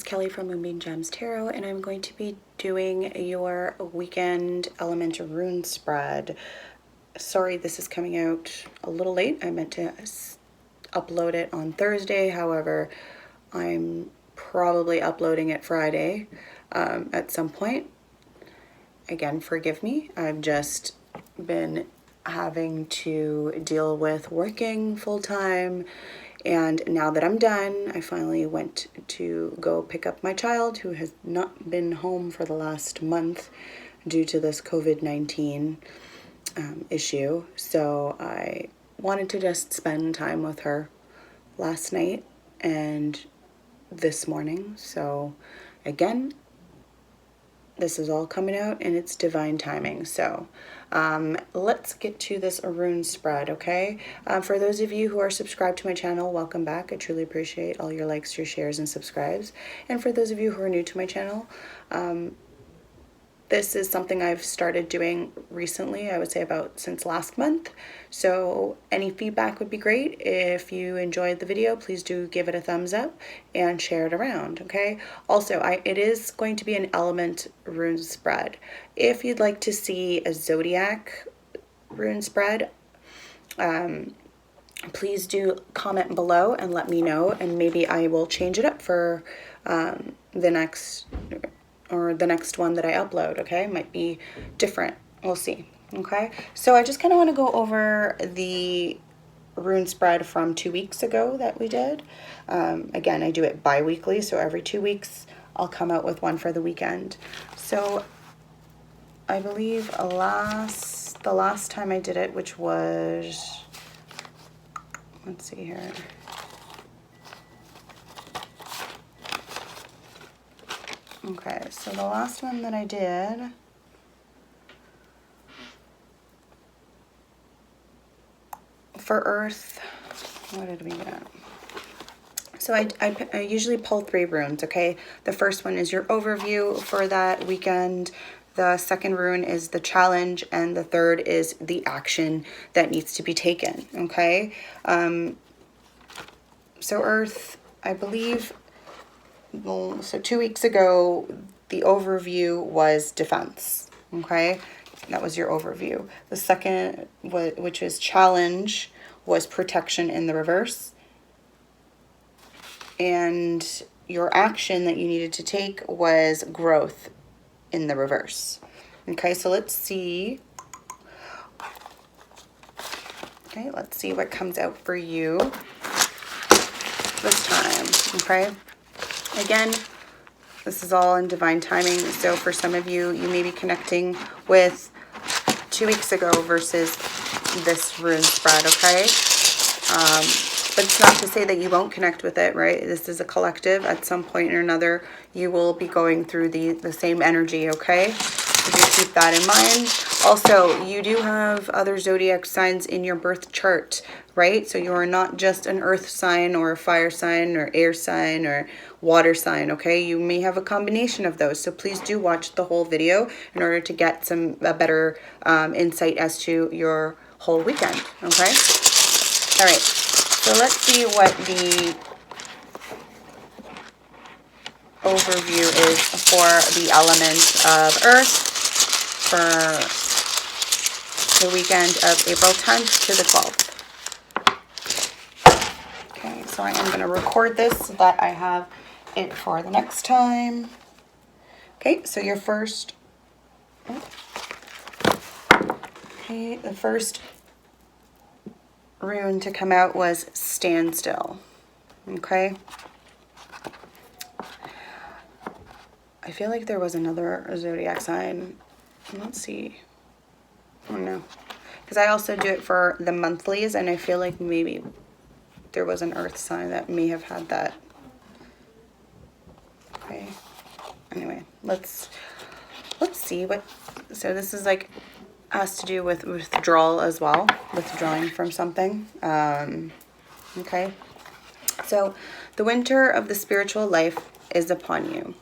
Kelly from Moonbeam Gems Tarot, and I'm going to be doing your weekend element rune spread. Sorry, this is coming out a little late. I meant to upload it on Thursday. However, I'm probably uploading it Friday at some point. Again, forgive me. I've just been having to deal with working full-time, and now that I'm done, I finally went to go pick up my child, who has not been home for the last month due to this COVID-19 issue. So I wanted to just spend time with her last night and this morning. So again, this is all coming out and it's divine timing. So let's get to this rune spread, okay? For those of you who are subscribed to my channel, welcome back. I truly appreciate all your likes, your shares, and subscribes. And for those of you who are new to my channel, this is something I've started doing recently, I would say about since last month. So any feedback would be great. If you enjoyed the video, please do give it a thumbs up and share it around, okay? Also, it is going to be an element rune spread. If you'd like to see a zodiac rune spread, please do comment below and let me know, and maybe I will change it up for the next one that I upload, okay? Might be different. We'll see, okay? So I just kind of want to go over the rune spread from 2 weeks ago that we did. Again, I do it bi-weekly, so every 2 weeks I'll come out with one for the weekend. So I believe the last time I did it, which was, let's see here. Okay, so the last one that I did for Earth, what did we get? So I usually pull 3 runes, okay? The first one is your overview for that weekend. The second rune is the challenge, and the third is the action that needs to be taken, okay? So Earth, I believe, well, so 2 weeks ago, the overview was defense, okay? That was your overview. The second, which is challenge, was protection in the reverse. And your action that you needed to take was growth in the reverse. Okay, so let's see. Okay, let's see what comes out for you this time, okay? Again, this is all in divine timing. So for some of you, you may be connecting with 2 weeks ago versus this rune spread, okay? But it's not to say that you won't connect with it, right? This is a collective. At some point or another, you will be going through the same energy, okay? So do keep that in mind. Also, you do have other zodiac signs in your birth chart, right? So you are not just an earth sign or a fire sign or air sign or water sign, okay? You may have a combination of those. So please do watch the whole video in order to get a better insight as to your whole weekend, okay? All right, so let's see what the overview is for the element of earth for the weekend of April 10th to the 12th. Okay, so I am going to record this so that I have it for the next time. Okay, so your first, okay, the first rune to come out was stand still. Okay. I feel like there was another zodiac sign. Let's see. Oh no. Because I also do it for the monthlies, and I feel like maybe there was an earth sign that may have had that. Okay. Anyway, let's see what, so this is like, has to do with withdrawal as well, withdrawing from something. Okay. So the winter of the spiritual life is upon you.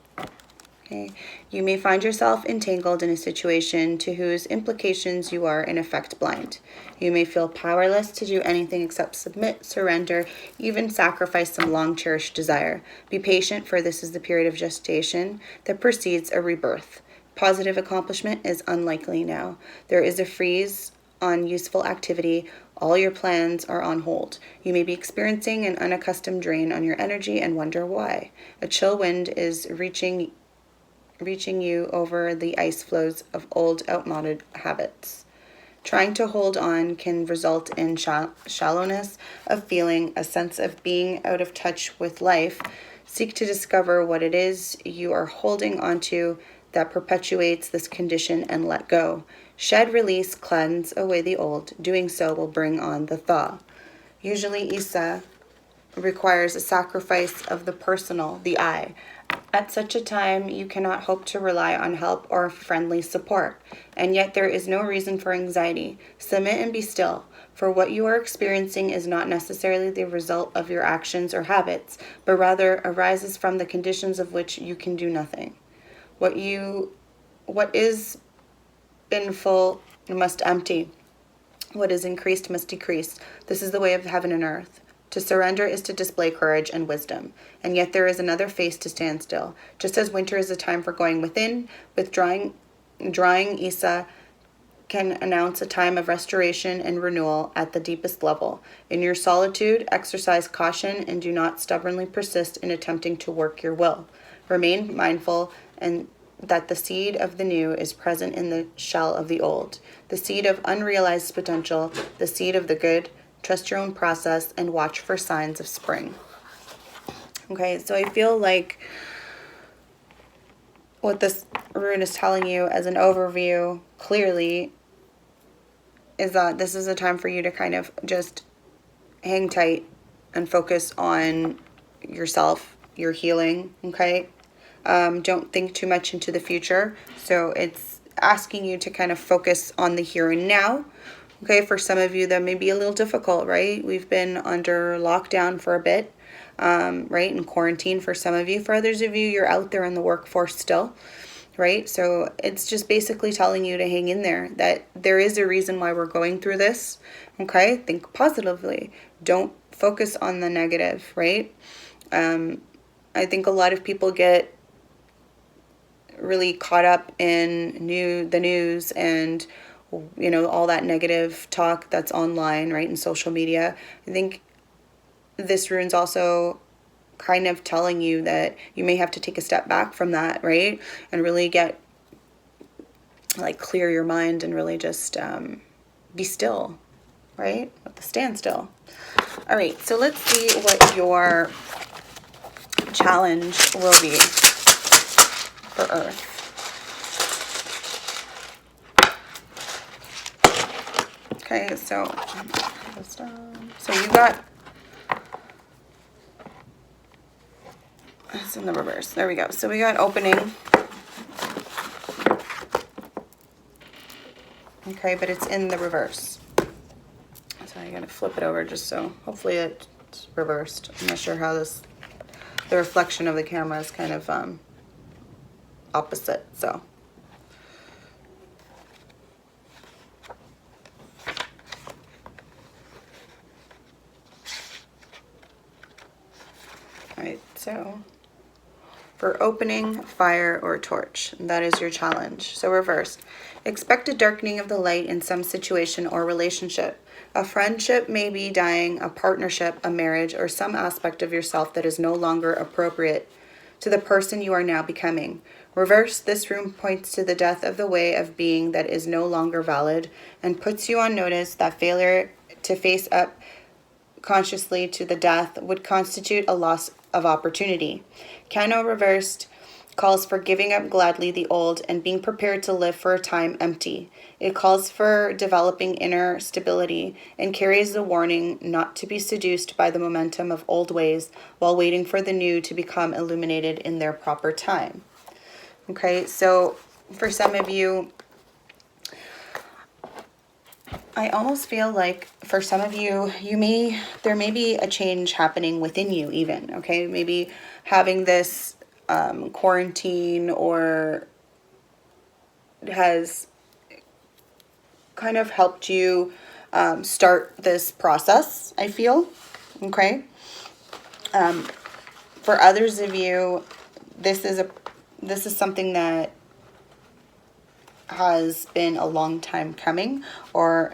Okay. You may find yourself entangled in a situation to whose implications you are in effect blind. You may feel powerless to do anything except submit, surrender, even sacrifice some long-cherished desire. Be patient, for this is the period of gestation that precedes a rebirth. Positive accomplishment is unlikely now. There is a freeze on useful activity. All your plans are on hold. You may be experiencing an unaccustomed drain on your energy and wonder why. A chill wind is reaching you over the ice floes of old, outmoded habits. Trying to hold on can result in shallowness of feeling, a sense of being out of touch with life. Seek to discover what it is you are holding onto that perpetuates this condition and let go. Shed, release, cleanse away the old. Doing so will bring on the thaw. Usually, Isa requires a sacrifice of the personal, the I. At such a time, you cannot hope to rely on help or friendly support, and yet there is no reason for anxiety. Submit and be still, for what you are experiencing is not necessarily the result of your actions or habits, but rather arises from the conditions of which you can do nothing. What is been full must empty. What is increased must decrease. This is the way of heaven and earth. To surrender is to display courage and wisdom. And yet there is another face to stand still. Just as winter is a time for going within, drying Isa can announce a time of restoration and renewal at the deepest level. In your solitude, exercise caution and do not stubbornly persist in attempting to work your will. Remain mindful and that the seed of the new is present in the shell of the old. The seed of unrealized potential, the seed of the good. Trust your own process and watch for signs of spring. Okay, so I feel like what this rune is telling you as an overview clearly is that this is a time for you to kind of just hang tight and focus on yourself, your healing, okay? Don't think too much into the future. So it's asking you to kind of focus on the here and now. Okay, for some of you that may be a little difficult, right? We've been under lockdown for a bit, right? In quarantine for some of you. For others of you, you're out there in the workforce still, right? So it's just basically telling you to hang in there, that there is a reason why we're going through this, okay? Think positively. Don't focus on the negative, right? I think a lot of people get really caught up in the news and, you know, all that negative talk that's online, right, in social media. I think this rune's also kind of telling you that you may have to take a step back from that, right, and really clear your mind and really just be still, right, at the standstill. All right, so let's see what your challenge will be for Earth. Okay, so you got, it's in the reverse. There we go. So we got opening. Okay, but it's in the reverse. So I gotta flip it over just so hopefully it's reversed. I'm not sure how the reflection of the camera is kind of opposite, so. Alright, so for opening, fire, or torch, that is your challenge. So reverse. Expect a darkening of the light in some situation or relationship. A friendship may be dying, a partnership, a marriage, or some aspect of yourself that is no longer appropriate to the person you are now becoming. Reverse, this rune points to the death of the way of being that is no longer valid and puts you on notice that failure to face up consciously to the death would constitute a loss of opportunity. Kano reversed calls for giving up gladly the old and being prepared to live for a time empty. It calls for developing inner stability and carries the warning not to be seduced by the momentum of old ways while waiting for the new to become illuminated in their proper time. Okay, so for some of you, I almost feel like for some of you, there may be a change happening within you even, okay? Maybe having this quarantine or has kind of helped you start this process, I feel. Okay. For others of you, this is something that has been a long time coming, or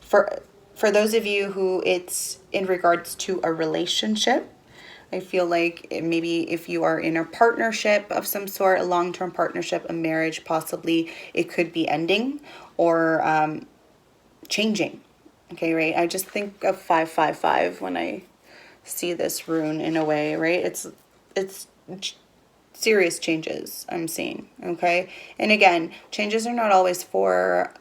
for those of you who it's in regards to a relationship. I feel like maybe if you are in a partnership of some sort, a long-term partnership, a marriage, possibly it could be ending or changing. Okay, right? I just think of 555 when I see this rune in a way, right? It's serious changes I'm seeing, okay? And again, changes are not always for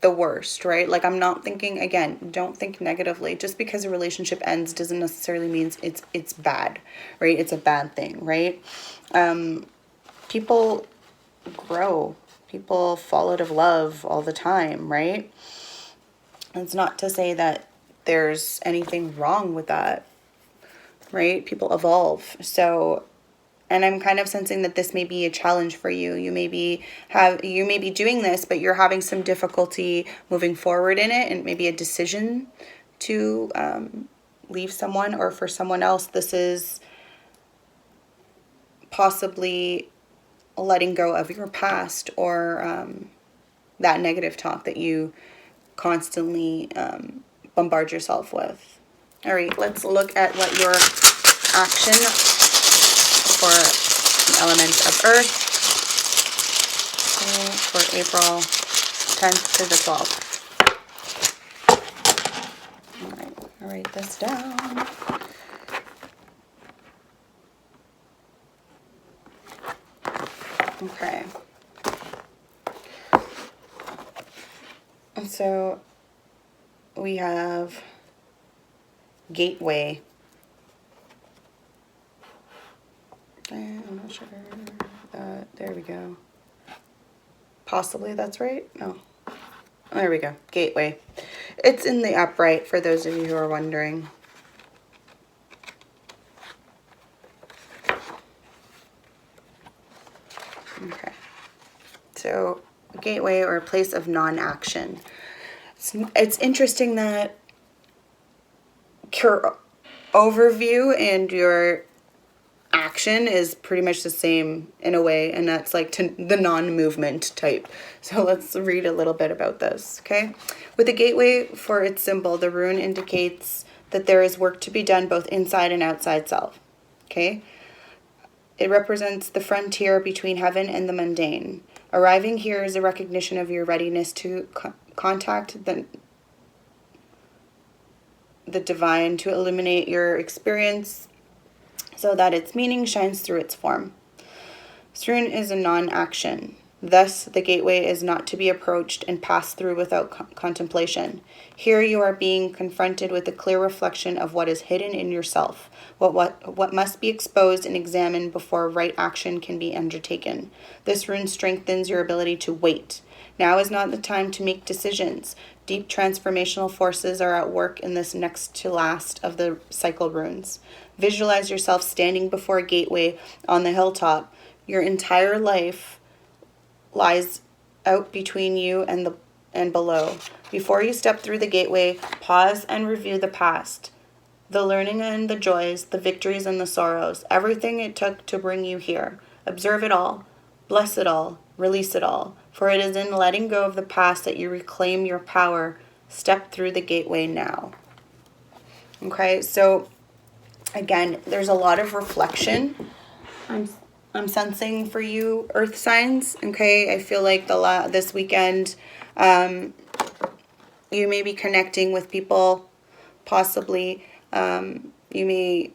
the worst, right? Like, I'm not thinking, again, don't think negatively. Just because a relationship ends doesn't necessarily mean it's bad, right? It's a bad thing, right? People grow. People fall out of love all the time, right? It's not to say that there's anything wrong with that, right? People evolve. So, and I'm kind of sensing that this may be a challenge for you. You may be doing this, but you're having some difficulty moving forward in it, and maybe a decision to leave someone, or for someone else, this is possibly letting go of your past, or that negative talk that you constantly bombard yourself with. All right, let's look at what your action for the element of earth for April 10th to the 12th. All right, I'll write this down. Okay. And so we have gateway. I'm not sure. There we go. Possibly that's right. No. There we go. Gateway. It's in the upright for those of you who are wondering. Okay. So, gateway, or a place of non-action. It's interesting that your overview and your action is pretty much the same in a way, and that's like the non-movement type. So let's read a little bit about this, okay? With the gateway for its symbol, the rune indicates that there is work to be done both inside and outside self, okay? It represents the frontier between heaven and the mundane. Arriving here is a recognition of your readiness to contact the divine, to illuminate your experience so that its meaning shines through its form. This rune is a non-action. Thus, the gateway is not to be approached and passed through without contemplation. Here you are being confronted with a clear reflection of what is hidden in yourself, what must be exposed and examined before right action can be undertaken. This rune strengthens your ability to wait. Now is not the time to make decisions. Deep transformational forces are at work in this next to last of the cycle runes. Visualize yourself standing before a gateway on the hilltop. Your entire life lies out between you and below. Before you step through the gateway, pause and review the past, the learning and the joys, the victories and the sorrows, everything it took to bring you here. Observe it all, bless it all, release it all, for it is in letting go of the past that you reclaim your power. Step through the gateway now. Okay, so again, there's a lot of reflection I'm sensing for you, earth signs. Okay, I feel like this weekend, you may be connecting with people, possibly. You may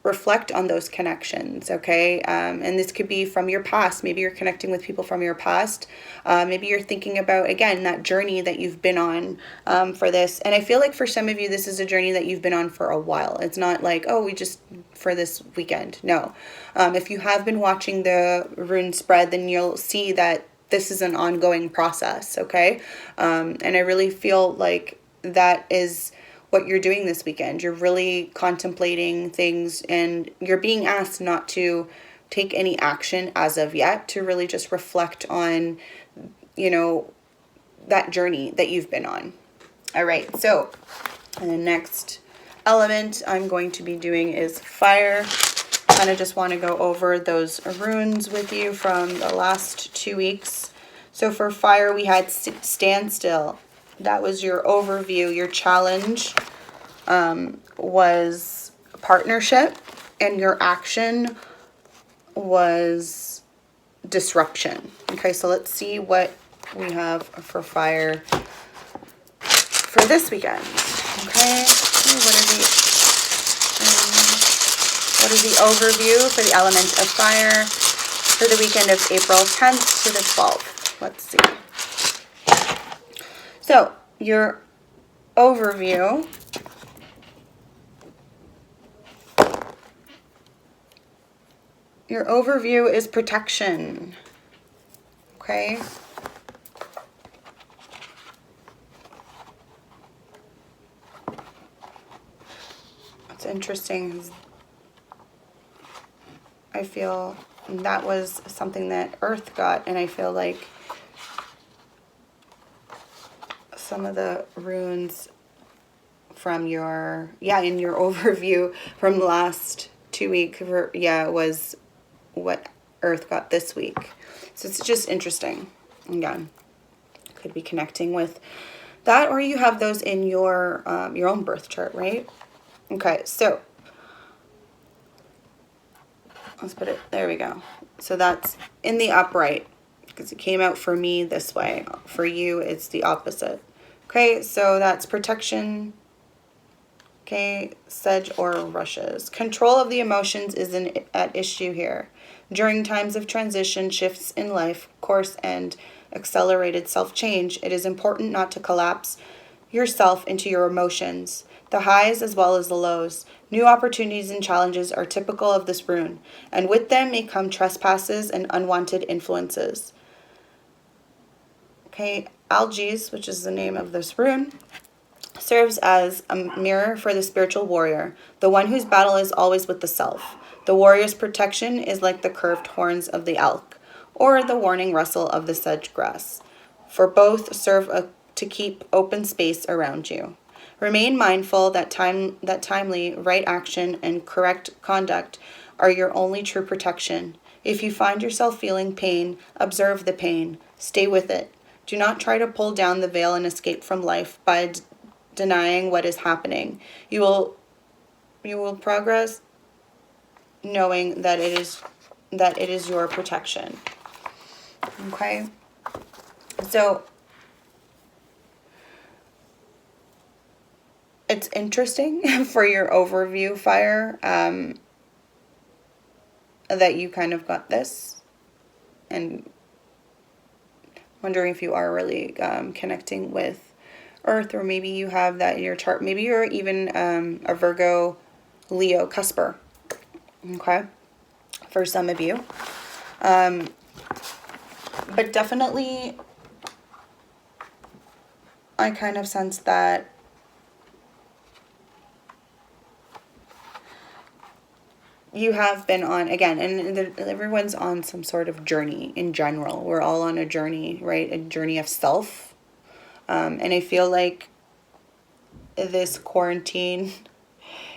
reflect on those connections, okay? And this could be from your past. Maybe you're connecting with people from your past. Maybe you're thinking about, again, that journey that you've been on for this. And I feel like for some of you, this is a journey that you've been on for a while. It's not like, oh, we just, for this weekend. No. If you have been watching the rune spread, then you'll see that this is an ongoing process, okay? And I really feel like that is what you're doing this weekend. You're really contemplating things, and you're being asked not to take any action as of yet, to really just reflect on, you know, that journey that you've been on. All right, so the next element I'm going to be doing is fire. Kind of just want to go over those runes with you from the last 2 weeks. So for fire, we had standstill. That was your overview. Your challenge was partnership, and your action was disruption. Okay, so let's see what we have for fire for this weekend. Okay, what is the overview for the element of fire for the weekend of April 10th to the 12th? Let's see. So your overview is protection. Okay. It's interesting. I feel that was something that Earth got, and I feel like some of the runes from your, in your overview from the last 2 weeks, was what Earth got this week. So it's just interesting. Again, could be connecting with that, or you have those in your own birth chart, right? Okay, so let's put it, there we go. So that's in the upright, because it came out for me this way. For you, it's the opposite. Okay, so that's protection. Okay, sedge or rushes. Control of the emotions is at issue here. During times of transition, shifts in life course, and accelerated self-change, it is important not to collapse yourself into your emotions, the highs as well as the lows. New opportunities and challenges are typical of this rune, and with them may come trespasses and unwanted influences. Okay, Algiz, which is the name of this rune, serves as a mirror for the spiritual warrior, the one whose battle is always with the self. The warrior's protection is like the curved horns of the elk, or the warning rustle of the sedge grass. For both serve to keep open space around you. Remain mindful that timely right action and correct conduct are your only true protection. If you find yourself feeling pain, observe the pain. Stay with it. Do not try to pull down the veil and escape from life by denying what is happening. You will progress knowing that it is your protection. Okay? So it's interesting for your overview fire that you kind of got this, and wondering if you are really connecting with Earth, or maybe you have that in your chart. Maybe you're even a Virgo, Leo cusper. Okay, for some of you, but definitely, I kind of sense that you have been on, again, and everyone's on some sort of journey in general. We're all on a journey, right? A journey of self. And I feel like this quarantine,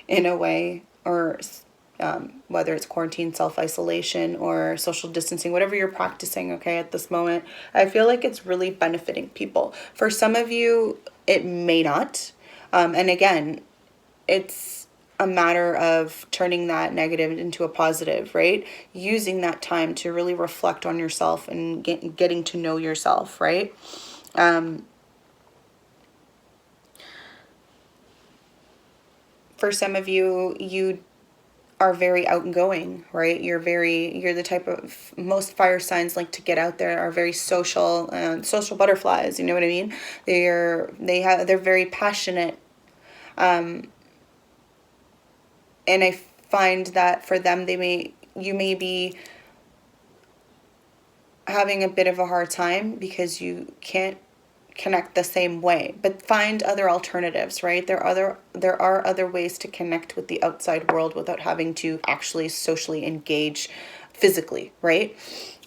in a way, or whether it's quarantine, self-isolation, or social distancing, whatever you're practicing, okay, at this moment, I feel like it's really benefiting people. For some of you, it may not. And again, it's a matter of turning that negative into a positive, right? Using that time to really reflect on yourself and getting to know yourself, right? For some of you, you are very outgoing, right? You're the type of, most fire signs like to get out there, are very social, social butterflies, you know what I mean? They're very passionate. And I find that for them, you may be having a bit of a hard time because you can't connect the same way, but find other alternatives, right? There are other ways to connect with the outside world without having to actually socially engage physically, right?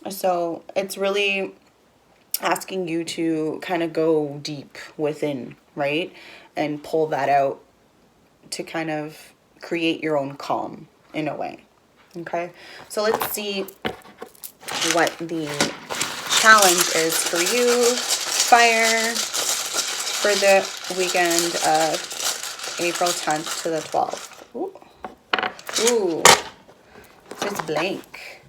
So it's really asking you to kind of go deep within, right? And pull that out to kind of create your own calm in a way. Okay, so let's see what the challenge is for you, fire, for the weekend of April 10th to the 12th. Ooh, it's blank.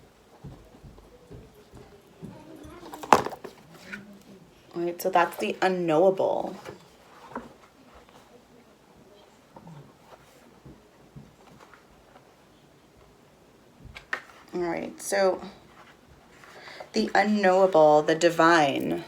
All right, so that's the unknowable. All right, so the unknowable, the divine.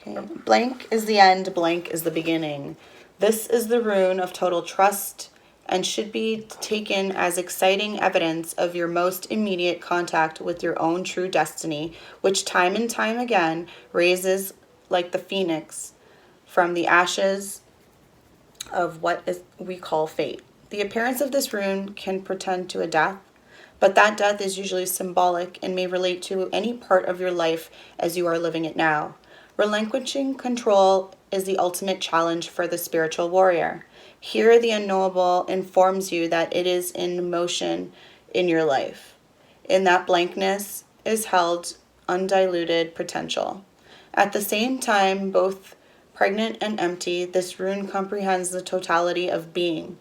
Okay, blank is the end, blank is the beginning. This is the rune of total trust and should be taken as exciting evidence of your most immediate contact with your own true destiny, which time and time again raises like the phoenix from the ashes of we call fate. The appearance of this rune can portend to a death, but that death is usually symbolic and may relate to any part of your life as you are living it now. Relinquishing control is the ultimate challenge for the spiritual warrior. Here, the unknowable informs you that it is in motion in your life. In that blankness is held undiluted potential. At the same time, both pregnant and empty, this rune comprehends the totality of being.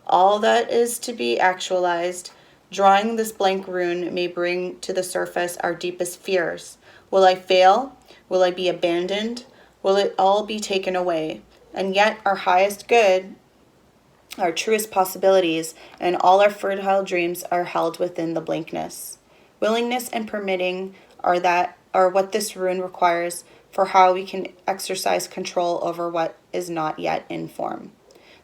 All that is to be actualized. Drawing this blank rune may bring to the surface our deepest fears. Will I fail? Will I be abandoned? Will it all be taken away? And yet our highest good, our truest possibilities, and all our fertile dreams are held within the blankness. Willingness and permitting are what this rune requires for how we can exercise control over what is not yet in form.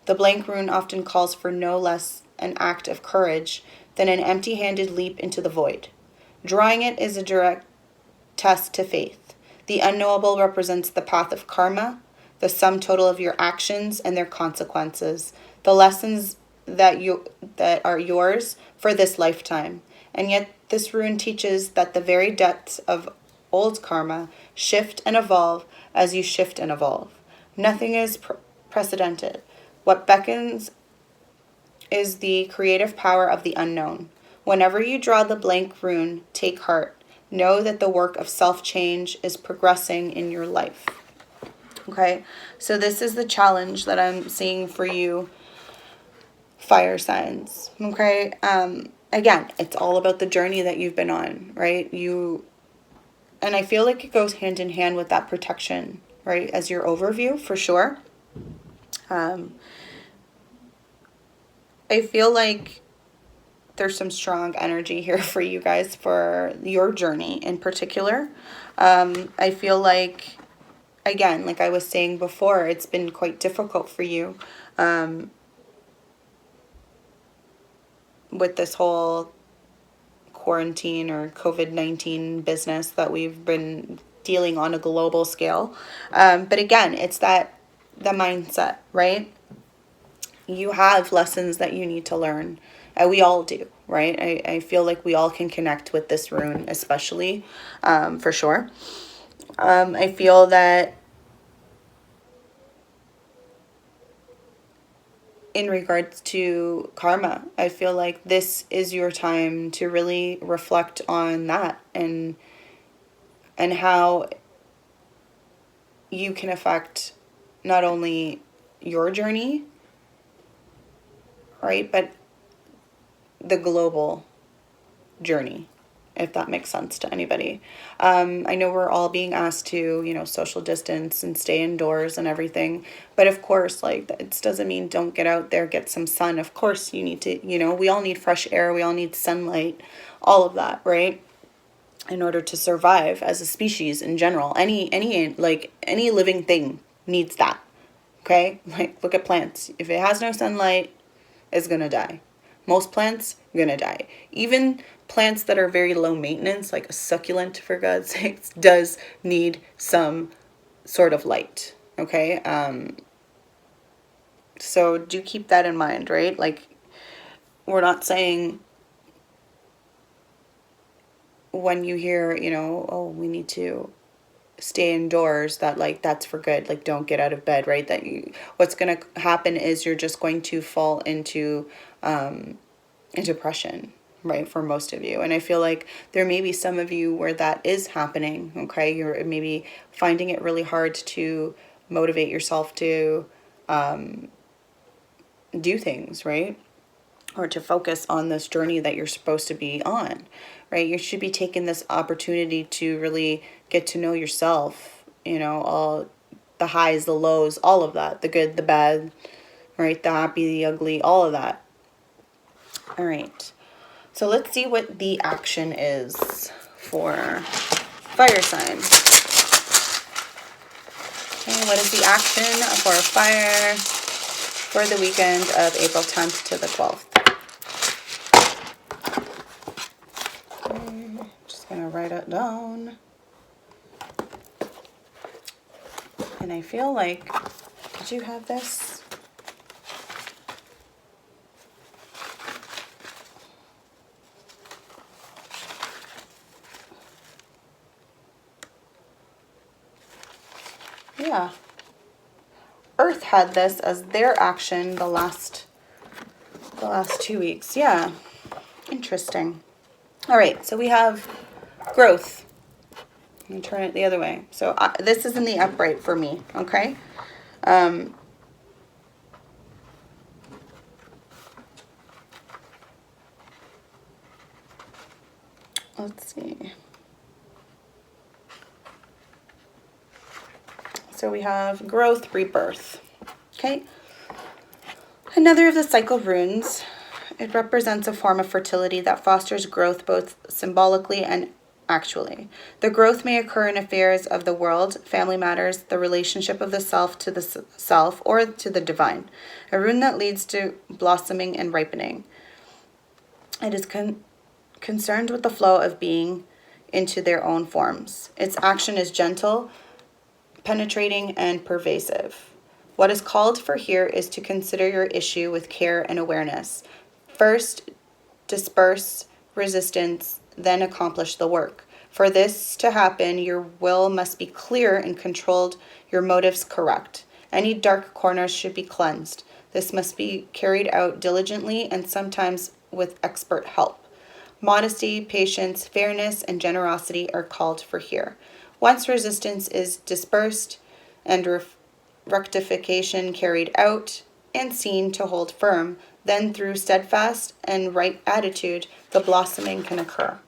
The blank rune often calls for no less an act of courage than an empty-handed leap into the void. Drawing it is a direct test to faith. The unknowable represents the path of karma, the sum total of your actions and their consequences, the lessons that are yours for this lifetime. And yet this rune teaches that the very depths of old karma shift and evolve as you shift and evolve. Nothing is precedented. What beckons is the creative power of the unknown. Whenever you draw the blank rune, take heart. Know that the work of self-change is progressing in your life. Okay, so this is the challenge that I'm seeing for you, fire signs. Okay, again, it's all about the journey that you've been on, right? And I feel like it goes hand in hand with that protection, right? As your overview, for sure. I feel like there's some strong energy here for you guys for your journey in particular. I feel like, again, like I was saying before, it's been quite difficult for you with this whole quarantine or COVID-19 business that we've been dealing on a global scale. But again, it's the mindset, right? You have lessons that you need to learn. We all do, right? I feel like we all can connect with this rune, especially, for sure. I feel that in regards to karma, I feel like this is your time to really reflect on that and how you can affect not only your journey, right, but the global journey, if that makes sense to anybody. I know we're all being asked to, social distance and stay indoors and everything. But of course, like, it doesn't mean don't get out there, get some sun. Of course, you need to, we all need fresh air. We all need sunlight, all of that, right? In order to survive as a species in general. Any living thing needs that. Okay? Like, look at plants. If it has no sunlight, it's going to die. Most plants are going to die. Even plants that are very low maintenance, like a succulent, for God's sakes, does need some sort of light, okay? So do keep that in mind, right? Like, we're not saying when you hear, you know, oh, we need to stay indoors, that like that's for good, like don't get out of bed, right? That you, what's going to happen is you're just going to fall into depression, right, for most of you. And I feel like there may be some of you where that is happening, okay? You're maybe finding it really hard to motivate yourself to do things, right? Or to focus on this journey that you're supposed to be on, right? You should be taking this opportunity to really get to know yourself, you know, all the highs, the lows, all of that, the good, the bad, right? The happy, the ugly, all of that. All right. So let's see what the action is for fire sign. Okay, what is the action for fire for the weekend of April 10th to the 12th? Okay, just gonna write it down. And I feel like, did you have this? Yeah. Earth had this as their action the last 2 weeks. Yeah. Interesting. All right. So we have growth. I'm going to turn it the other way. So this is in the upright for me. Okay. Let's see. So we have growth, rebirth. Okay. Another of the cycle runes. It represents a form of fertility that fosters growth both symbolically and actually. The growth may occur in affairs of the world, family matters, the relationship of the self to the self, or to the divine. A rune that leads to blossoming and ripening. It is concerned with the flow of being into their own forms. Its action is gentle, penetrating, and pervasive. What is called for here is to consider your issue with care and awareness. First, disperse resistance, then accomplish the work. For this to happen, your will must be clear and controlled, your motives correct. Any dark corners should be cleansed. This must be carried out diligently and sometimes with expert help. Modesty, patience, fairness, and generosity are called for here. Once resistance is dispersed and rectification carried out and seen to hold firm, then through steadfast and right attitude, the blossoming can occur.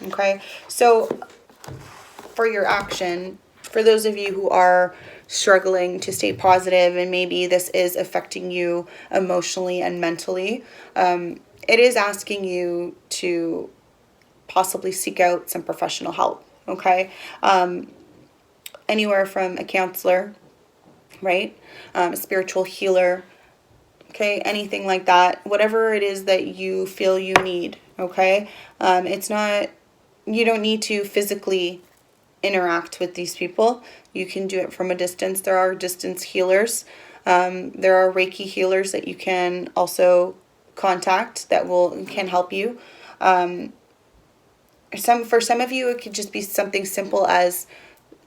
Okay, so for your action, for those of you who are struggling to stay positive and maybe this is affecting you emotionally and mentally, it is asking you to possibly seek out some professional help. Okay, anywhere from a counselor, right, a spiritual healer, okay, anything like that, whatever it is that you feel you need. Okay, it's not, you don't need to physically interact with these people. You can do it from a distance. There are distance healers. There are Reiki healers that you can also contact that can help you. For some of you, it could just be something simple as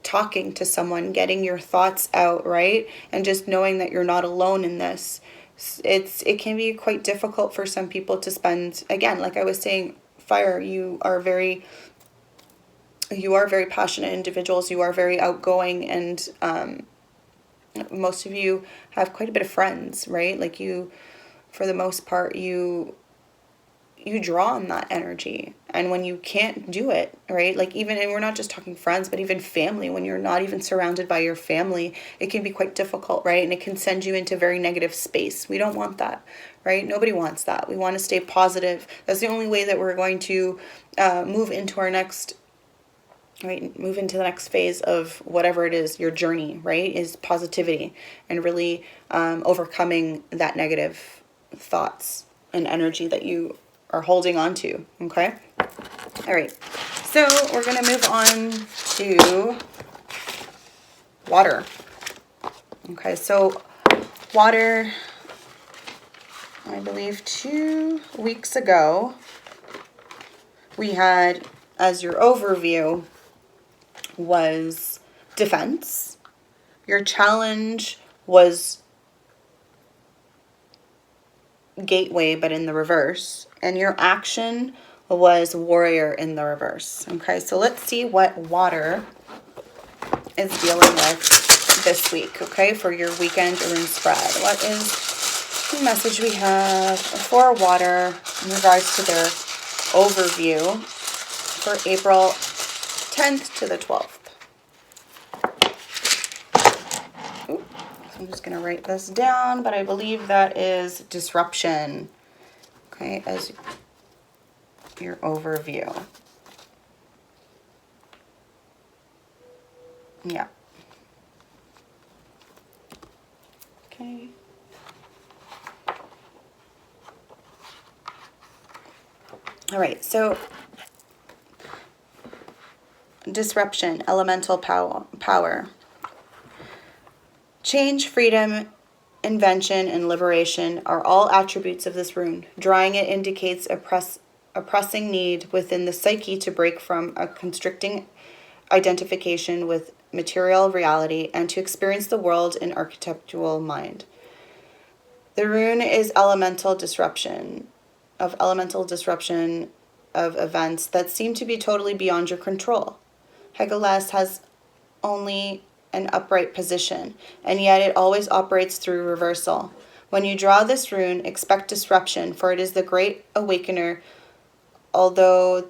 talking to someone, getting your thoughts out, right? And just knowing that you're not alone in this. It can be quite difficult for some people to spend, again, like I was saying, fire, you are very passionate individuals. You are very outgoing, and most of you have quite a bit of friends, right? Like you, for the most part, you draw on that energy. And when you can't do it, right? Like even, and we're not just talking friends, but even family, when you're not even surrounded by your family, it can be quite difficult, right? And it can send you into very negative space. We don't want that, right? Nobody wants that. We want to stay positive. That's the only way that we're going to move into the next phase of whatever it is, your journey, right? Is positivity and really overcoming that negative thoughts and energy that you are holding on to. Okay. All right. So we're going to move on to water. Okay, so water, I believe 2 weeks ago, we had, as your overview, was defense. Your challenge was gateway, but in the reverse. And your action was warrior in the reverse. Okay, so let's see what water is dealing with this week, okay, for your weekend rune spread. What is the message we have for water in regards to their overview for April 10th to the 12th? Ooh, I'm just going to write this down, but I believe that is disruption, okay, as your overview. Yeah. Okay. All right, so disruption, elemental power. Change, freedom, invention, and liberation are all attributes of this rune. Drawing it indicates a pressing need within the psyche to break from a constricting identification with material reality and to experience the world in archetypal mind. The rune is elemental disruption of events that seem to be totally beyond your control. Hegeles has only an upright position, and yet it always operates through reversal. When you draw this rune, expect disruption, for it is the great awakener, although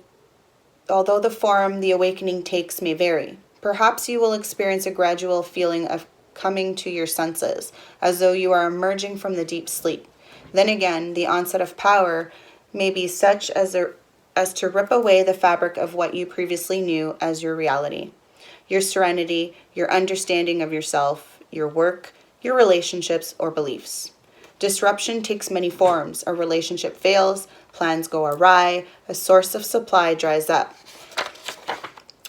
the form the awakening takes may vary. Perhaps you will experience a gradual feeling of coming to your senses, as though you are emerging from the deep sleep. Then again, the onset of power may be such as to rip away the fabric of what you previously knew as your reality. Your serenity, your understanding of yourself, your work, your relationships, or beliefs. Disruption takes many forms. A relationship fails, plans go awry, a source of supply dries up.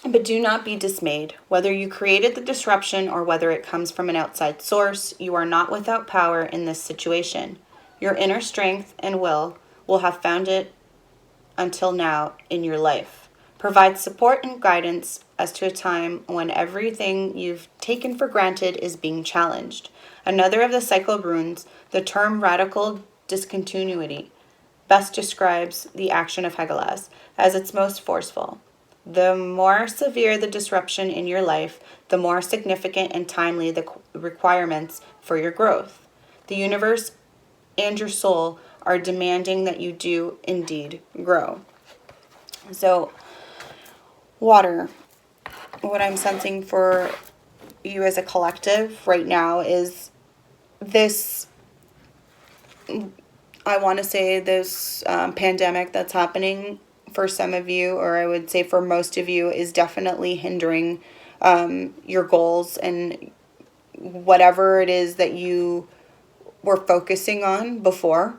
But do not be dismayed. Whether you created the disruption or whether it comes from an outside source, you are not without power in this situation. Your inner strength and will have found it until now in your life. Provide support and guidance as to a time when everything you've taken for granted is being challenged. Another of the cycle runes, the term radical discontinuity, best describes the action of Hegeles as its most forceful. The more severe the disruption in your life, the more significant and timely the requirements for your growth. The universe and your soul are demanding that you do indeed grow. So, water, what I'm sensing for you as a collective right now is this, I want to say this pandemic that's happening for some of you, or I would say for most of you, is definitely hindering your goals and whatever it is that you were focusing on before.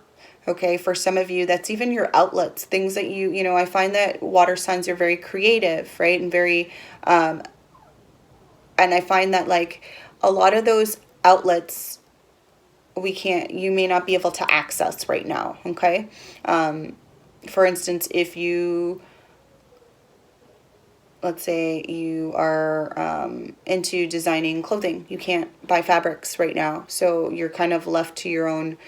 Okay, for some of you, that's even your outlets, things that I find that water signs are very creative, right? And very, and I find that like a lot of those outlets, you may not be able to access right now, okay? For instance, if you, let's say you are into designing clothing, you can't buy fabrics right now. So you're kind of left to your own.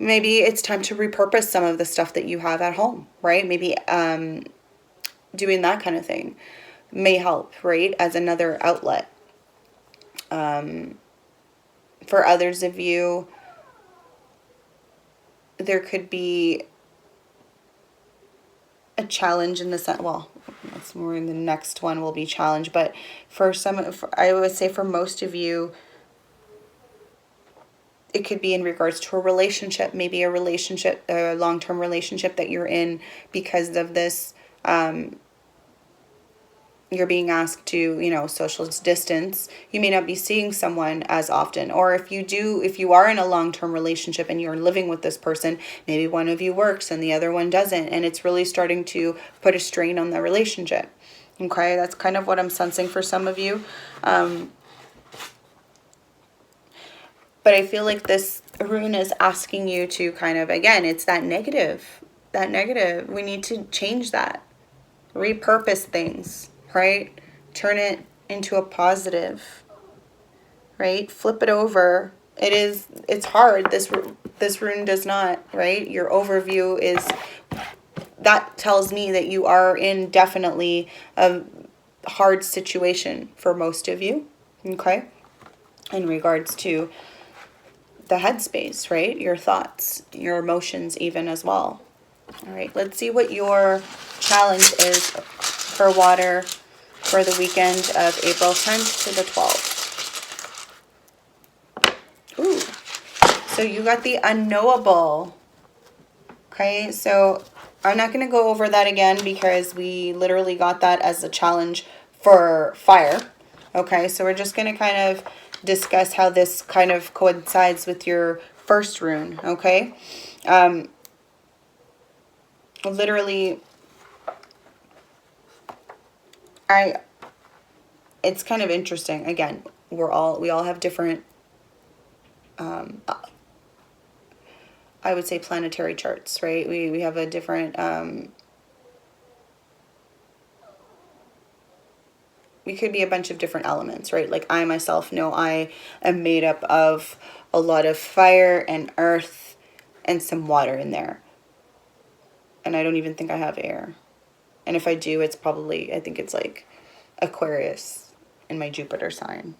Maybe it's time to repurpose some of the stuff that you have at home, right? Maybe doing that kind of thing may help, right? As another outlet. For others of you, there could be a challenge in the sense, well, that's more in the next one will be challenge, but I would say for most of you, it could be in regards to a relationship, maybe a long-term relationship that you're in because of this, you're being asked to, social distance. You may not be seeing someone as often. Or if you are in a long-term relationship and you're living with this person, maybe one of you works and the other one doesn't. And it's really starting to put a strain on the relationship. Okay, that's kind of what I'm sensing for some of you. But I feel like this rune is asking you to kind of, again, it's that negative. That negative. We need to change that. Repurpose things, right? Turn it into a positive, right? Flip it over. It's hard. This rune does not, right? Your overview is, that tells me that you are in definitely a hard situation for most of you, okay? In regards to the headspace, right? Your thoughts, your emotions even as well. All right, let's see what your challenge is for water for the weekend of April 10th to the 12th. Ooh, so you got the unknowable. Okay, so I'm not going to go over that again because we literally got that as a challenge for fire. Okay, so we're just going to kind of discuss how this kind of coincides with your first rune, okay? Literally, it's kind of interesting. Again, we all have different, I would say planetary charts, right? We have a different, we could be a bunch of different elements, right? Like I myself know I am made up of a lot of fire and earth and some water in there. And I don't even think I have air. And if I do, it's probably, I think it's like Aquarius in my Jupiter sign.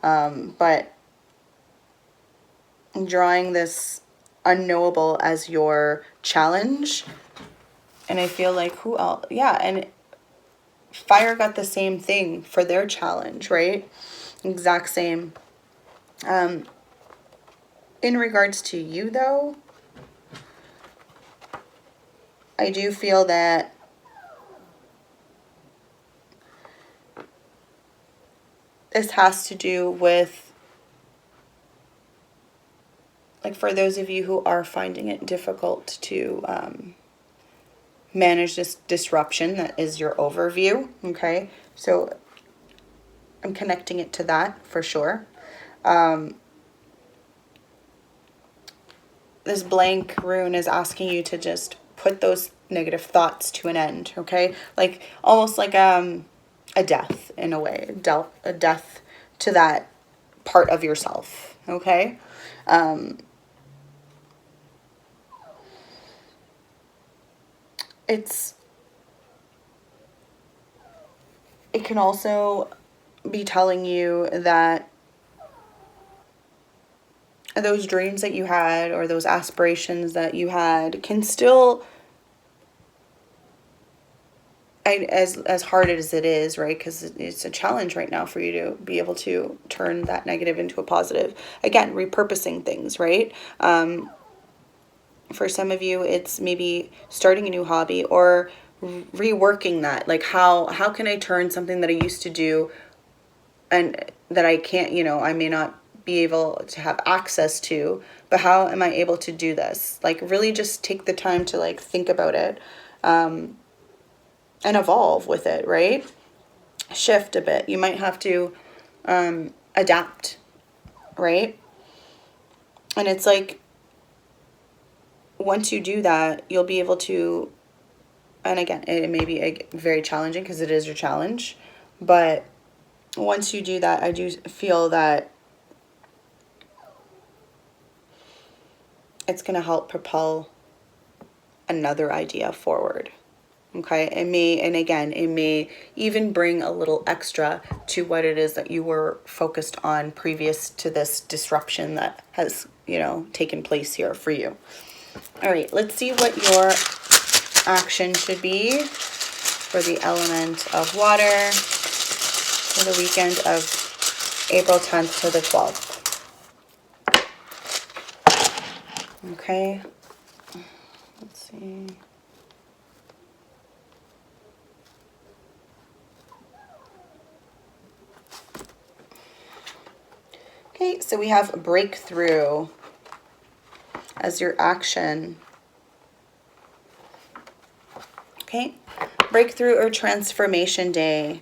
But drawing this unknowable as your challenge. And I feel like who else? Yeah, and fire got the same thing for their challenge, right? Exact same. In regards to you, though, I do feel that this has to do with, like, for those of you who are finding it difficult to manage this disruption that is your overview, okay? So I'm connecting it to that for sure. This blank rune is asking you to just put those negative thoughts to an end, okay? Like, almost like a death in a way, a death to that part of yourself, okay? It can also be telling you that those dreams that you had or those aspirations that you had can still, as hard as it is, right? Because it's a challenge right now for you to be able to turn that negative into a positive. Again, repurposing things, right? For some of you, it's maybe starting a new hobby or reworking that. Like how can I turn something that I used to do and that I can't, I may not be able to have access to, but how am I able to do this? Like really just take the time to like think about it and evolve with it, right? Shift a bit. You might have to adapt, right? And it's like once you do that, you'll be able to, and again, it may be very challenging because it is your challenge, but once you do that, I do feel that it's going to help propel another idea forward. Okay, it may even bring a little extra to what it is that you were focused on previous to this disruption that has, taken place here for you. All right, let's see what your action should be for the element of water for the weekend of April 10th to the 12th. Okay, let's see. Okay, so we have breakthrough as your action. Okay, breakthrough or transformation day.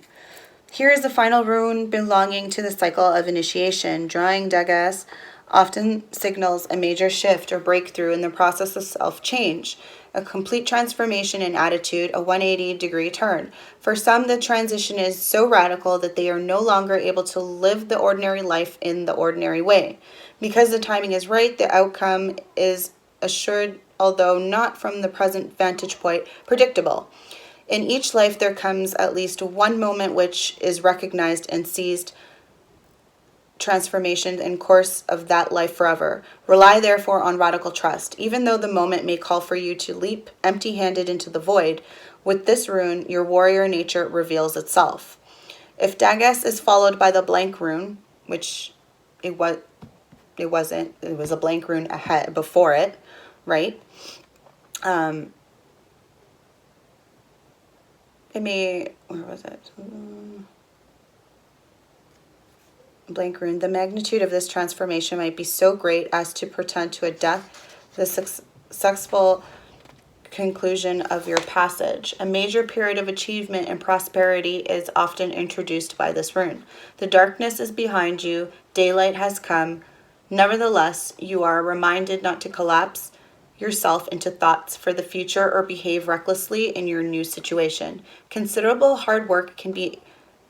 Here is the final rune belonging to the cycle of initiation. Drawing Dagas often signals a major shift or breakthrough in the process of self-change, a complete transformation in attitude, a 180-degree turn. For some, the transition is so radical that they are no longer able to live the ordinary life in the ordinary way. Because the timing is right, the outcome is assured, although not from the present vantage point, predictable. In each life, there comes at least one moment which is recognized and seized, transformation and course of that life forever. Rely therefore on radical trust. Even though the moment may call for you to leap empty-handed into the void, with this rune, your warrior nature reveals itself. If Dagas is followed by the blank rune, which it wasn't, it was a blank rune ahead before it, right? Where was it? Blank rune. The magnitude of this transformation might be so great as to portend to a death, the successful conclusion of your passage. A major period of achievement and prosperity is often introduced by this rune. The darkness is behind you, daylight has come. Nevertheless, you are reminded not to collapse yourself into thoughts for the future or behave recklessly in your new situation. Considerable hard work can be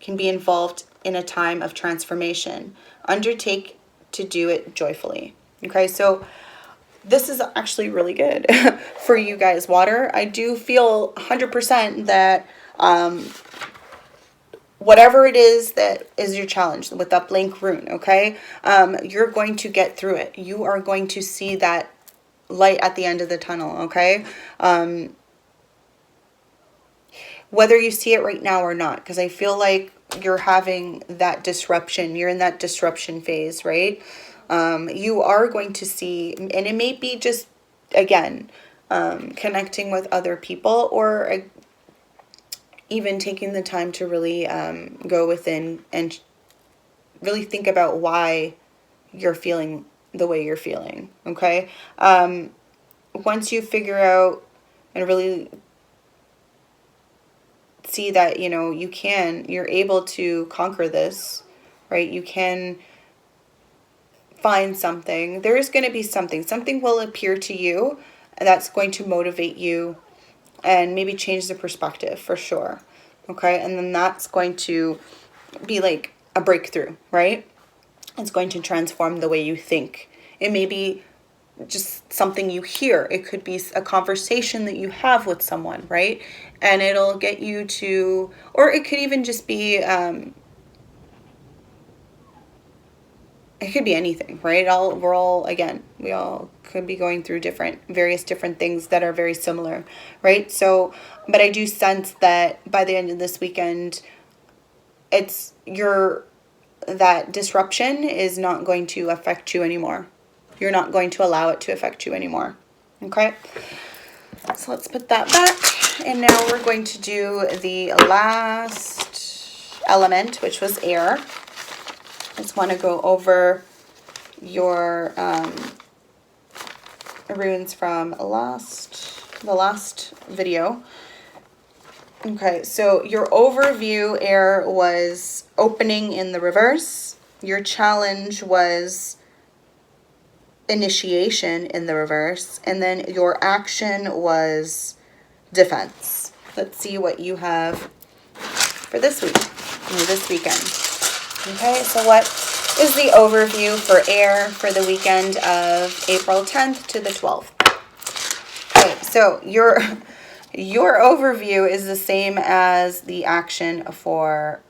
involved in a time of transformation. Undertake to do it joyfully. Okay, so this is actually really good for you guys, water. I do feel 100% that whatever it is that is your challenge with that blank rune, okay, you're going to get through it. You are going to see that light at the end of the tunnel, okay? Whether you see it right now or not, because I feel like you're having that disruption. You're in that disruption phase, right? You are going to see, and it may be just, again, connecting with other people, or even taking the time to really go within and really think about why you're feeling the way you're feeling, okay? Once you figure out and really see that, you know, you're able to conquer this, right? You can find something. There is going to be something will appear to you that's going to motivate you and maybe change the perspective for sure. Okay. And then that's going to be like a breakthrough, right? It's going to transform the way you think. It may be just something you hear. It could be a conversation that you have with someone, right? And it'll get you to, or it could even just be, it could be anything, right? We all could be going through various different things that are very similar, right? So, but I do sense that by the end of this weekend, that disruption is not going to affect you anymore. You're not going to allow it to affect you anymore. Okay? So let's put that back. And now we're going to do the last element, which was air. I just want to go over your runes from the last video. Okay, so your overview air was opening in the reverse. Your challenge was initiation in the reverse. And then your action was defense. Let's see what you have for this week, or this weekend. Okay, so what is the overview for air for the weekend of April 10th to the 12th? Okay, so your overview is the same as the action for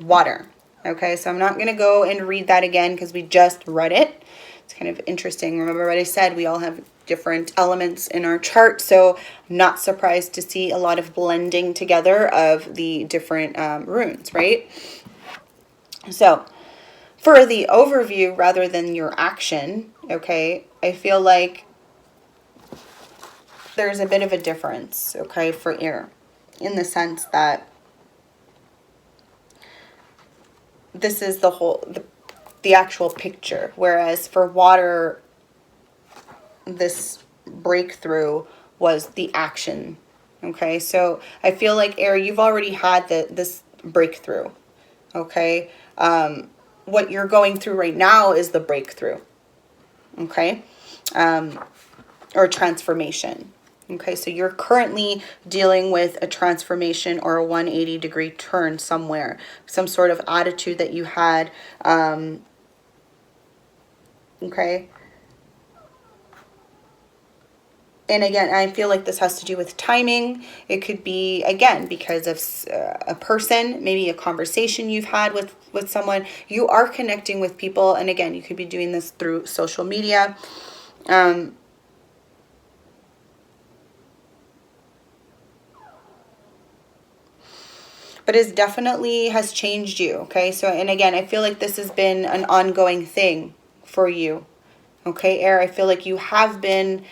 water. Okay, so I'm not going to go and read that again because we just read it. It's kind of interesting. Remember what I said, we all have different elements in our chart, so I'm not surprised to see a lot of blending together of the different runes, right? So for the overview rather than your action, okay, I feel like there's a bit of a difference, okay, for air, in the sense that this is the actual picture, whereas for water, this breakthrough was the action. Okay, so I feel like air, you've already had this breakthrough. Okay, what you're going through right now is the breakthrough, okay? Or transformation. Okay, so you're currently dealing with a transformation or a 180-degree turn somewhere, some sort of attitude that you had, okay? And again, I feel like this has to do with timing. It could be, again, because of a person, maybe a conversation you've had with someone. You are connecting with people, and again, you could be doing this through social media. But it definitely has changed you, okay? So, and again, I feel like this has been an ongoing thing for you, okay, Air? I feel like you have been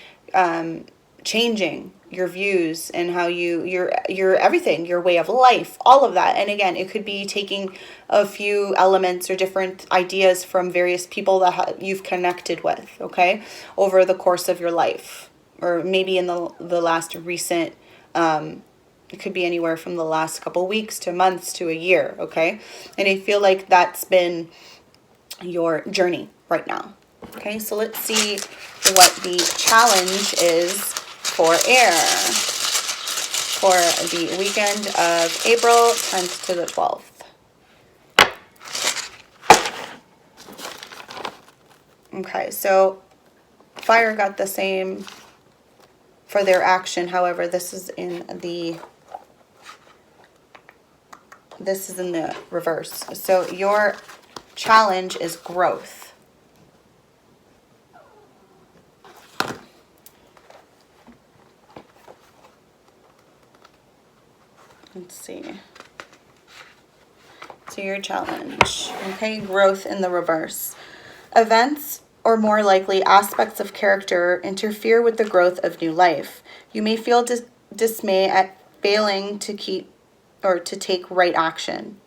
changing your views and how your everything, your way of life, all of that. And again, it could be taking a few elements or different ideas from various people that you've connected with, okay, over the course of your life, or maybe in the last recent it could be anywhere from the last couple weeks to months to a year, okay? And I feel like that's been your journey right now. Okay, so let's see what the challenge is for Air for the weekend of April 10th to the 12th. Okay, so Fire got the same for their action. However, this is in the reverse. So your challenge is growth. Let's see. So your challenge, okay, growth in the reverse. Events, or more likely aspects of character, interfere with the growth of new life. You may feel dismay at failing to keep or to take right action.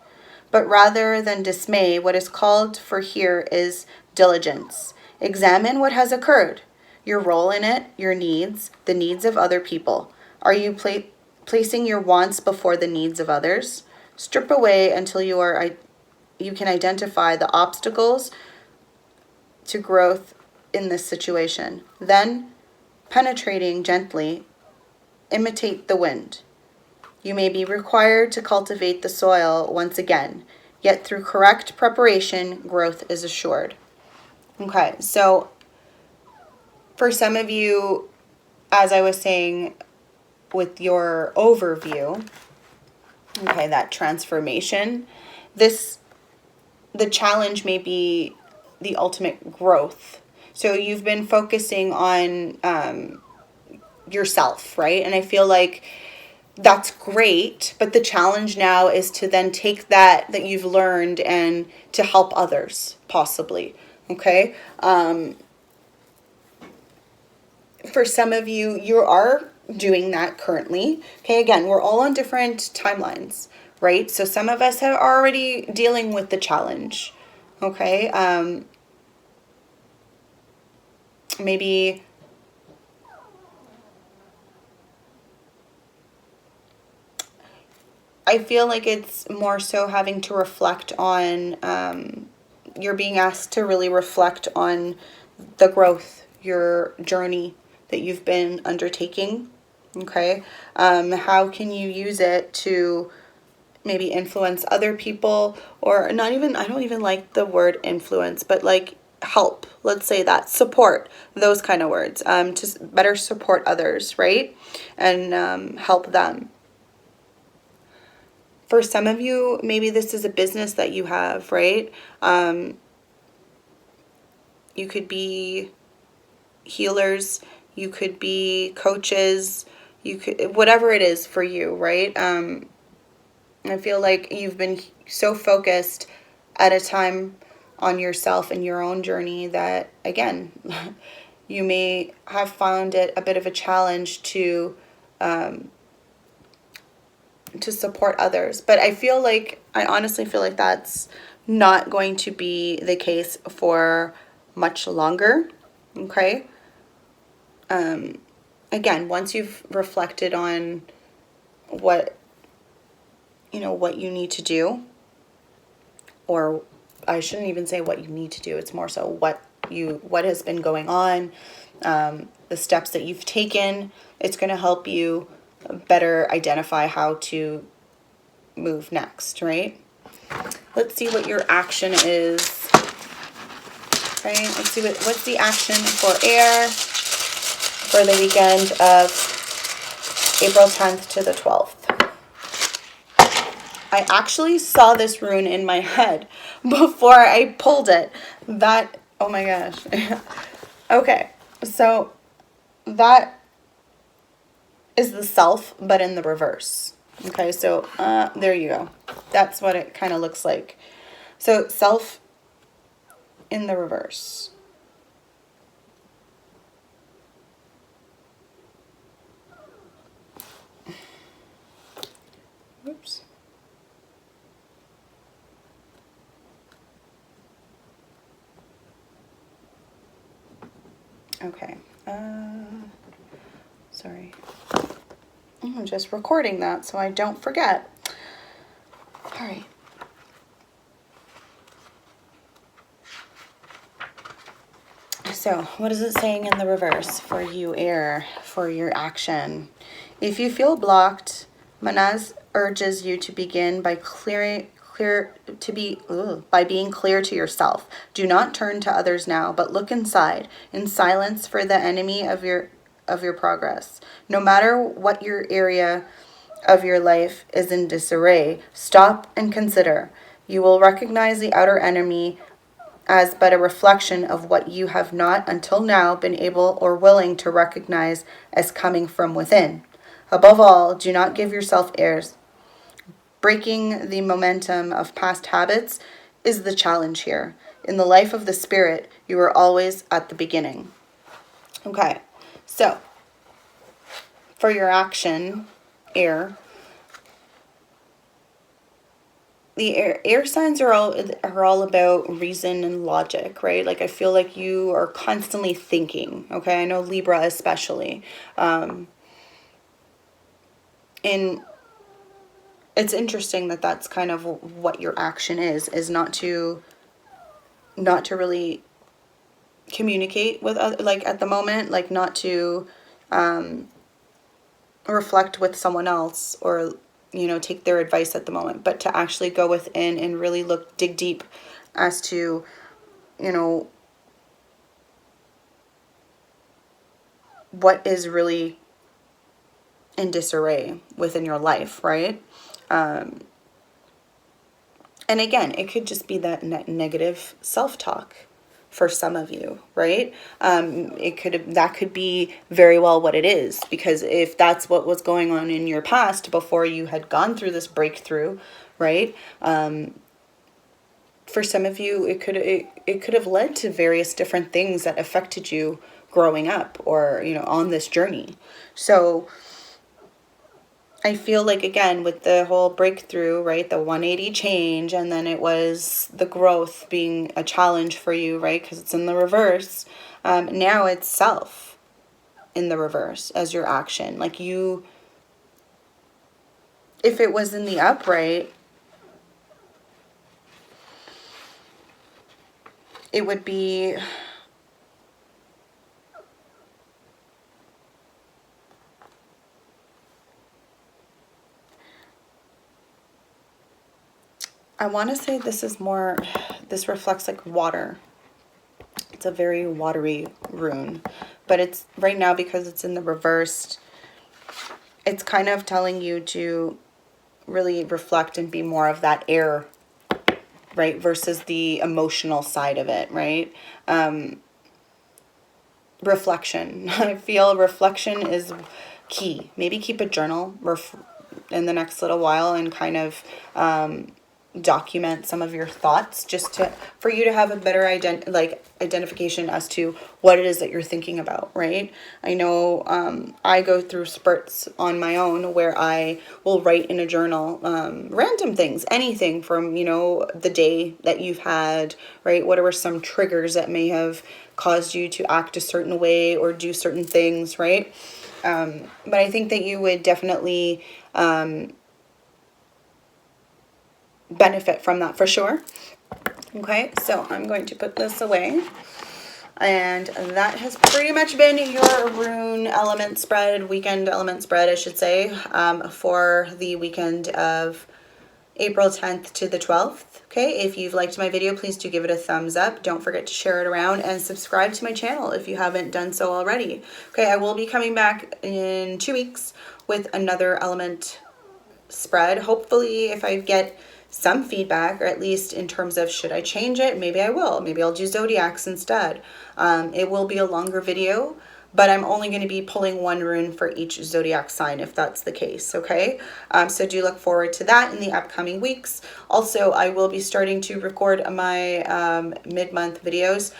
But rather than dismay, what is called for here is diligence. Examine what has occurred, your role in it, your needs, the needs of other people. Are you placing your wants before the needs of others? Strip away until you can identify the obstacles to growth in this situation. Then, penetrating gently, imitate the wind. You may be required to cultivate the soil once again, yet through correct preparation, growth is assured. Okay, so for some of you, as I was saying with your overview, okay, that transformation, the challenge may be the ultimate growth. So you've been focusing on yourself, right? And I feel like that's great, but the challenge now is to then take that you've learned and to help others, possibly, okay? For some of you, you are doing that currently, okay? Again, we're all on different timelines, right? So some of us are already dealing with the challenge, okay? Maybe I feel like it's more so having to reflect on, you're being asked to really reflect on the growth, your journey that you've been undertaking, okay? How can you use it to maybe influence other people, or not even, I don't even like the word influence, but like help, let's say that, support, those kind of words, to better support others, right? And help them. For some of you, maybe this is a business that you have, right? You could be healers, you could be coaches, you could, whatever it is for you, right? I feel like you've been so focused at a time on yourself and your own journey that, again, you may have found it a bit of a challenge to support others. But I honestly feel like that's not going to be the case for much longer, okay? Again, once you've reflected on what you need to do, or I shouldn't even say what you need to do. It's more so what has been going on, the steps that you've taken. It's going to help you better identify how to move next, right? Let's see what your action is. Okay, let's see what's the action for air for the weekend of April 10th to the 12th. I actually saw this rune in my head before I pulled it. Oh my gosh. Okay, so that is the self, but in the reverse. Okay, so there you go. That's what it kind of looks like. So self in the reverse. Oops. Okay. Sorry. I'm just recording that so I don't forget. All right. So, what is it saying in the reverse for you, air, for your action? If you feel blocked, Manaz urges you to begin by by being clear to yourself. Do not turn to others now, but look inside in silence for the enemy of your progress. No matter what your area of your life is in disarray, stop and consider. You will recognize the outer enemy as but a reflection of what you have not until now been able or willing to recognize as coming from within. Above all, do not give yourself airs. Breaking the momentum of past habits is the challenge here. In the life of the spirit, you are always at the beginning. Okay, so for your action, air, the air signs are all about reason and logic, right? Like I feel like you are constantly thinking. Okay, I know Libra especially, and it's interesting that that's kind of what your action is not to really communicate with other, like at the moment, like not to reflect with someone else or take their advice at the moment, but to actually go within and really dig deep as to what is really in disarray within your life, right? And again, it could just be that negative self-talk for some of you, right? That could be very well what it is, because if that's what was going on in your past before you had gone through this breakthrough, right? For some of you, it could have led to various different things that affected you growing up or on this journey. So I feel like, again, with the whole breakthrough, right, the 180 change, and then it was the growth being a challenge for you, right, because it's in the reverse. Now it's self in the reverse as your action. Like if it was in the upright, it would be... I want to say this reflects like water. It's a very watery rune, but it's right now, because it's in the reversed, it's kind of telling you to really reflect and be more of that air, right? Versus the emotional side of it, right? Reflection. I feel reflection is key. Maybe keep a journal in the next little while and kind of document some of your thoughts, just for you to have a better identification as to what it is that you're thinking about, right? I know I go through spurts on my own where I will write in a journal random things, anything from the day that you've had, right? What are some triggers that may have caused you to act a certain way or do certain things, right? But I think that you would definitely benefit from that for sure. Okay, so I'm going to put this away. And that has pretty much been your rune element spread, weekend element spread, I should say, for the weekend of April 10th to the 12th. Okay, if you've liked my video, please do give it a thumbs up. Don't forget to share it around and subscribe to my channel if you haven't done so already. Okay, I will be coming back in 2 weeks with another element spread. Hopefully, if I get some feedback, or at least in terms of should I change it, maybe I will. Maybe I'll do zodiacs instead. It will be a longer video, but I'm only going to be pulling one rune for each zodiac sign if that's the case, okay? So do look forward to that in the upcoming weeks. Also, I will be starting to record my mid-month videos.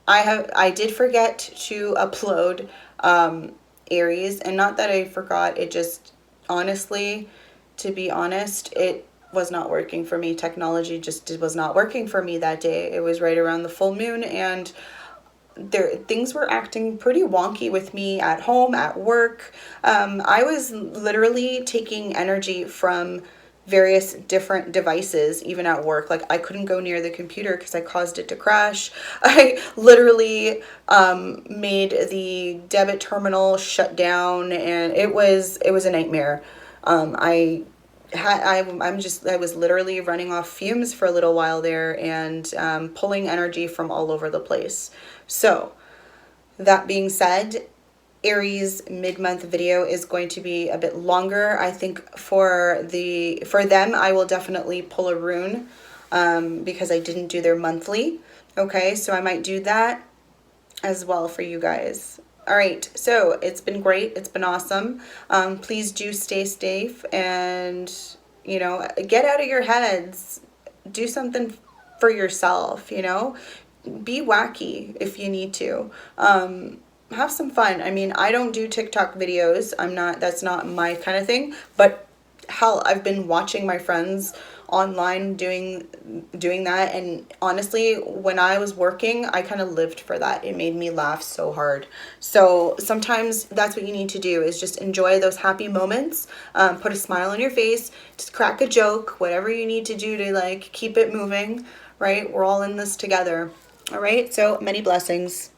I did forget to upload Aries, and not that I forgot, it just honestly, to be honest, it was not working for me. Technology just was not working for me that day. It was right around the full moon, and things were acting pretty wonky with me at home, at work. I was literally taking energy from various different devices, even at work. Like, I couldn't go near the computer because I caused it to crash. I literally made the debit terminal shut down, and it was a nightmare. I was literally running off fumes for a little while there, and pulling energy from all over the place. So that being said, Aries mid-month video is going to be a bit longer. I think for them, I will definitely pull a rune because I didn't do their monthly. Okay, so I might do that as well for you guys. All right, so it's been great. It's been awesome. Please do stay safe, and get out of your heads. Do something for yourself. Be wacky if you need to. Have some fun. I mean, I don't do TikTok videos. That's not my kind of thing, but hell, I've been watching my friends online doing that, and honestly, when I was working, I kind of lived for that. It made me laugh so hard. So sometimes that's what you need to do, is just enjoy those happy moments, put a smile on your face, just crack a joke, whatever you need to do to keep it moving, right? We're all in this together. All right, so many blessings.